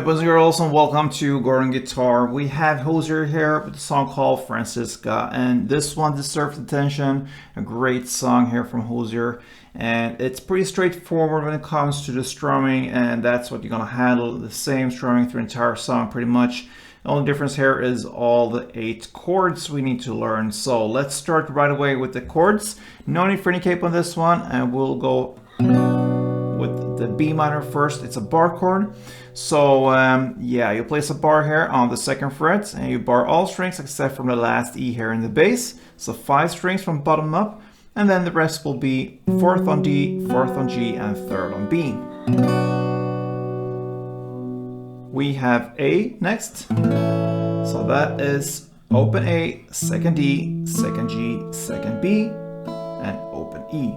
Alright, boys and girls, and welcome to Gordon Guitar. We have Hozier here with a song called Francesca, and this one deserves attention. A great song here from Hozier, and it's pretty straightforward when it comes to the strumming, and that's what you're gonna handle, the same strumming through the entire song pretty much. The only difference here is all the 8 chords we need to learn. So let's start right away with the chords. No need for any cape on this one, and we'll go with the B minor first. It's a bar chord. So yeah, you place a bar here on the 2nd fret and you bar all strings except from the last E here in the bass. So 5 strings from bottom up, and then the rest will be 4th on D, 4th on G, and 3rd on B. We have A next. So that is open A, 2nd D, 2nd G, 2nd B, and open E.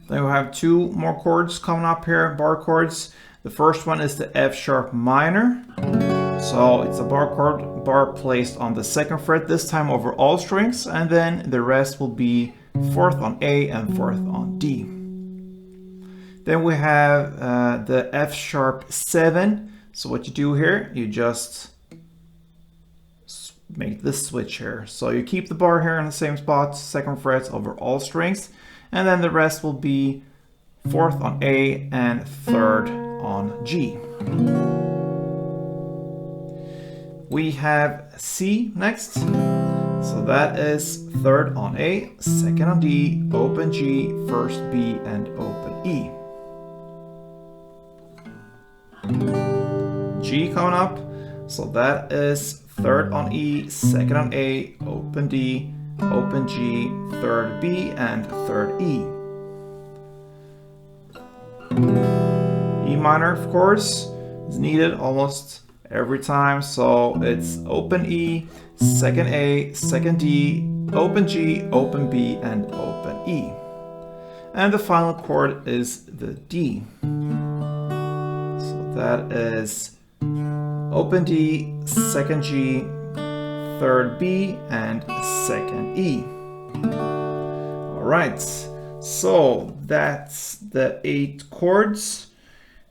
Then we have 2 more chords coming up here, bar chords. The first one is the F sharp minor. So it's a bar chord, bar placed on the 2nd fret, this time over all strings, and then the rest will be 4th on A and 4th on D. Then we have the F sharp 7. So what you do here, you just make this switch here. So you keep the bar here in the same spot, 2nd fret over all strings, and then the rest will be 4th on A and 3rd on G. We have C next. So that is 3rd on A, 2nd on D, open G, 1st B, and open E. G coming up. So that is 3rd on E, 2nd on A, open D, open G, 3rd B, and 3rd E. E minor, of course, is needed almost every time. So it's open E, 2nd A, 2nd D, open G, open B, and open E. And the final chord is the D. So that is open D, 2nd G, 3rd B, and 2nd E. All right, so that's the 8 chords.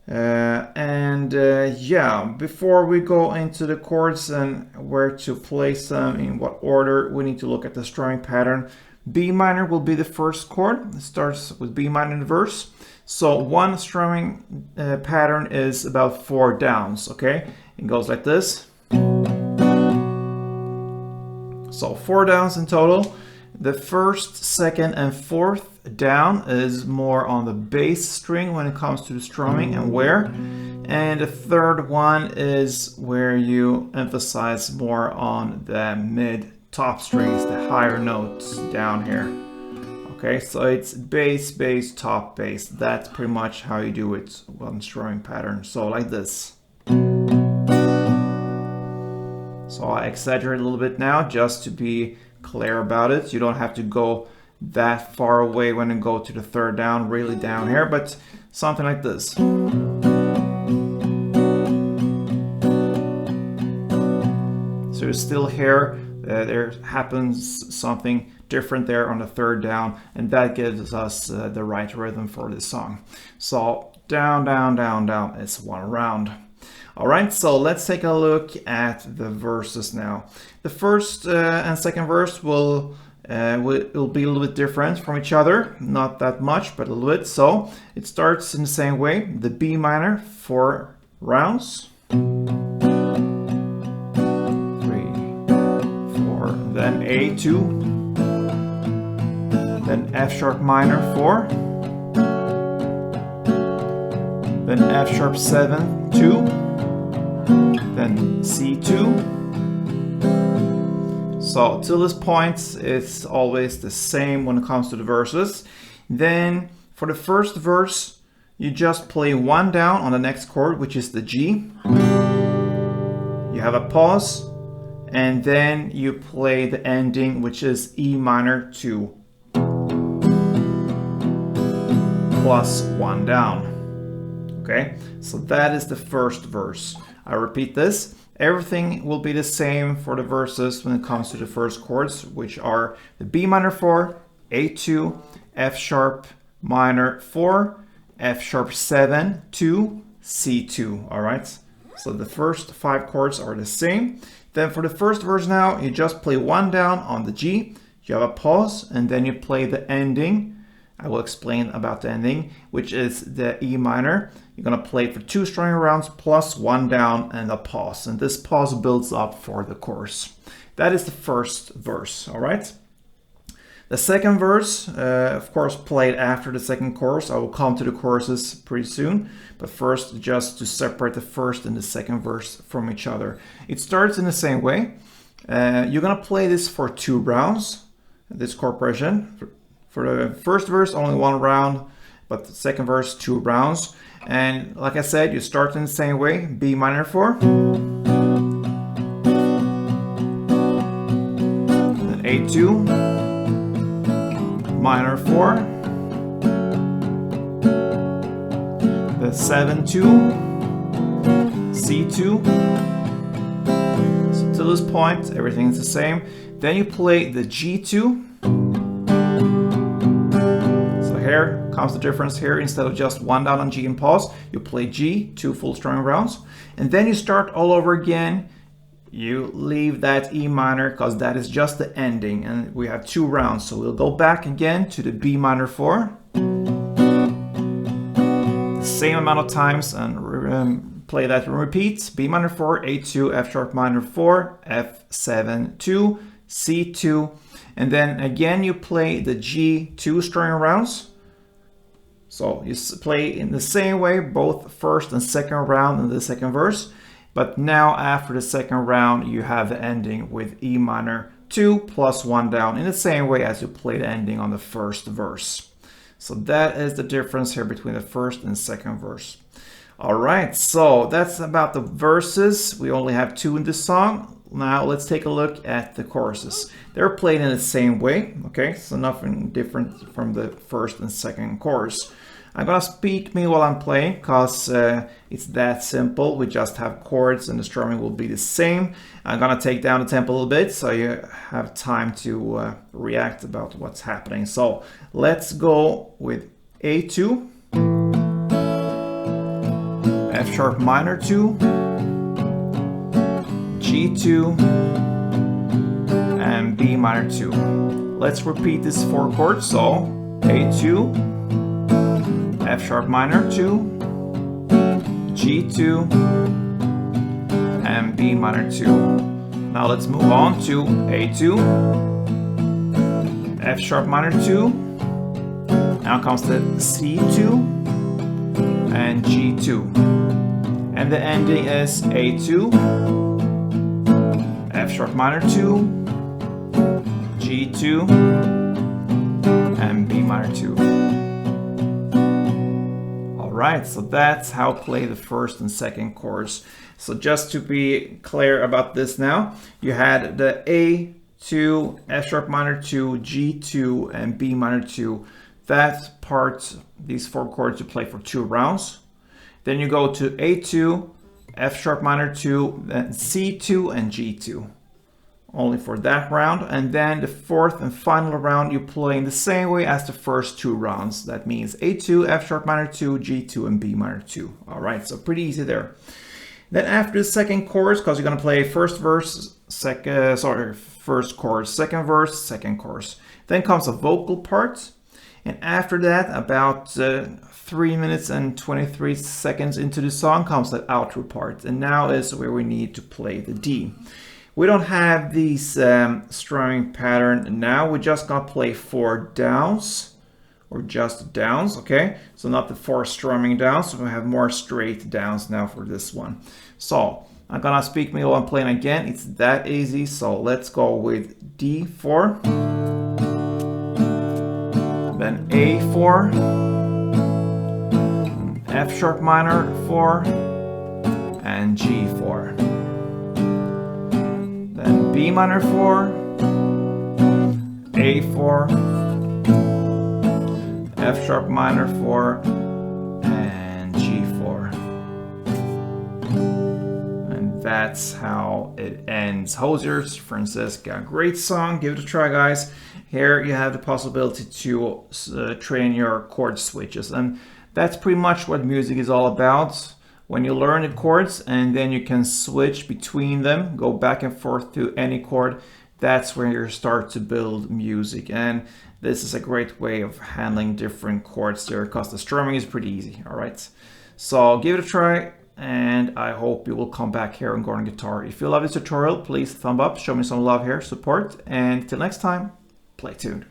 Yeah, before we go into the chords and where to place them, in what order, we need to look at the strumming pattern. B minor will be the first chord. It starts with B minor in the verse. So one strumming pattern is about 4 downs, okay? It goes like this. So 4 downs in total. The 1st, 2nd, and 4th down is more on the bass string when it comes to the strumming and wear. And the 3rd one is where you emphasize more on the mid top strings, the higher notes down here. Okay, so it's bass, bass, top, bass. That's pretty much how you do it on strumming pattern. So like this. So I exaggerate a little bit now just to be clear about it. You don't have to go that far away when you go to the 3rd down, really down here, but something like this. So you're still here. There happens something different there on the 3rd down, and that gives us the right rhythm for this song. So down, down, down, down is 1 round. All right, so let's take a look at the verses now. The 1st and 2nd verse will be a little bit different from each other. Not that much, but a little bit. So it starts in the same way. The B minor, 4 rounds. 3, 4, then A, 2. Then F sharp minor, 4. Then F sharp 7, 2. Then C2. So till this point, it's always the same when it comes to the verses. Then for the 1st verse, you just play 1 down on the next chord, which is the G. You have a pause, and then you play the ending, which is E minor 2 plus 1 down. Okay, so that is the 1st verse. I repeat this. Everything will be the same for the verses when it comes to the 1st chords, which are the B minor 4, A2, F sharp minor 4, F sharp 7, 2, C2, all right? So the first 5 chords are the same. Then for the first verse now, you just play 1 down on the G, you have a pause, and then you play the ending. I will explain about the ending, which is the E minor. You're gonna play it for 2 strumming rounds plus 1 down and a pause. And this pause builds up for the chorus. That is the first verse, all right? The second verse, of course, played after the second chorus. I will come to the choruses pretty soon, but first, just to separate the first and the second verse from each other. It starts in the same way. You're gonna play this for 2 rounds, this chord progression. For the first verse, only 1 round, but the second verse, 2 rounds. And like I said, you start in the same way, B minor 4, then A2, minor 4, the 7-2, C2. So to this point, everything is the same. Then you play the G2. So here comes the difference here. Instead of just 1 down on G and pause, you play G, 2 full strumming rounds. And then you start all over again. You leave that E minor because that is just the ending, and we have 2 rounds. So we'll go back again to the B minor 4, the same amount of times, and play that and repeat. B minor 4, A2, F sharp minor 4, F7, 2, C2, and then again you play the G2 strumming rounds. So you play in the same way, both first and second round in the second verse. But now after the second round, you have the ending with E minor 2 plus 1 down in the same way as you play the ending on the first verse. So that is the difference here between the first and second verse. All right, so that's about the verses. We only have 2 in this song. Now let's take a look at the choruses. They're played in the same way, okay? So nothing different from the first and second chorus. I'm gonna speak me while I'm playing because it's that simple. We just have chords and the strumming will be the same. I'm gonna take down the tempo a little bit so you have time to react about what's happening. So let's go with A2, F sharp minor 2, G2, and B minor 2. Let's repeat this 4 chords. So A2, F sharp minor 2, G2, and B minor 2. Now let's move on to A2, F sharp minor 2. Now comes the C2 and G2. And the ending is A2, F sharp minor 2, G2, and B minor 2. Right, so that's how to play the first and second chords. So just to be clear about this now, you had the A2, F sharp minor 2, G2, and B minor 2. That part, these 4 chords you play for 2 rounds. Then you go to A2, F sharp minor 2, then C2 and G2. Only for that round. And then the 4th and final round you play in the same way as the first 2 rounds. That means A2, F sharp minor 2, G2, and B minor 2. All right, so pretty easy there. Then after the second chorus, because you're gonna play first chorus, second verse, second chorus. Then comes a vocal part. And after that, about 3 minutes and 23 seconds into the song comes that outro part. And now is where we need to play the D. We don't have these strumming pattern now. We're just gonna play 4 downs, or just downs, okay? So not the 4 strumming downs, so we have more straight downs now for this one. So I'm gonna speak me while I'm playing again. It's that easy, so let's go with D4, then A4, F sharp minor 4, and G4. Then B minor 4, A4, F sharp minor 4, and G4. And that's how it ends. Hozier's Francesca. Great song. Give it a try, guys. Here you have the possibility to train your chord switches. And that's pretty much what music is all about. When you learn the chords and then you can switch between them, go back and forth to any chord, that's where you start to build music. And this is a great way of handling different chords there because the strumming is pretty easy. All right, so give it a try, and I hope you will come back here and go on guitar. If you love this tutorial, please thumb up, show me some love here, support, and till next time, play tuned.